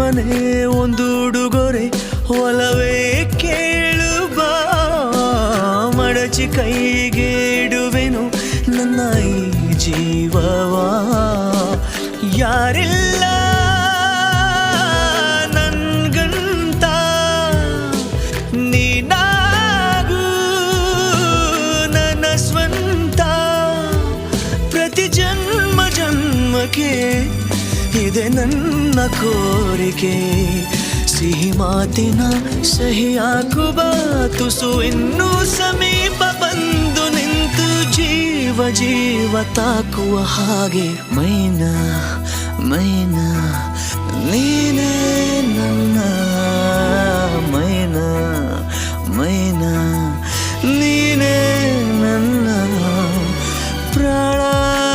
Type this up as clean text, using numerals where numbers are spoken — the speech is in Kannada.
ಜೀವನೇ ಒಂದು ಉಡುಗೊರೆ ಒಲವೇ ಕೇಳು ಬಾ ಮಡಚಿ ಕೈಗೆ ಇಡುವೆನು ನನ್ನ ಈ ಜೀವವಾ ಯಾರಿಲ್ಲ ನನ್ಗಂತ ನೀನಾಗು ನನ್ನ ಸ್ವಂತ ಪ್ರತಿ ಜನ್ಮ ಜನ್ಮಕ್ಕೆ ಇದೆ ನನ್ನ ಕೋರಿಕೆ ಸಿಹಿ ಮಾತಿನ ಸಹಿ ಹಾಕುವ ತುಸು ಇನ್ನೂ ಸಮೀಪ ಬಂದು ನಿಂತು ಜೀವ ಜೀವ ತಾಕುವ ಹಾಗೆ ಮೈನಾ ಮೈನಾ ನೀನೇ ನನ್ನ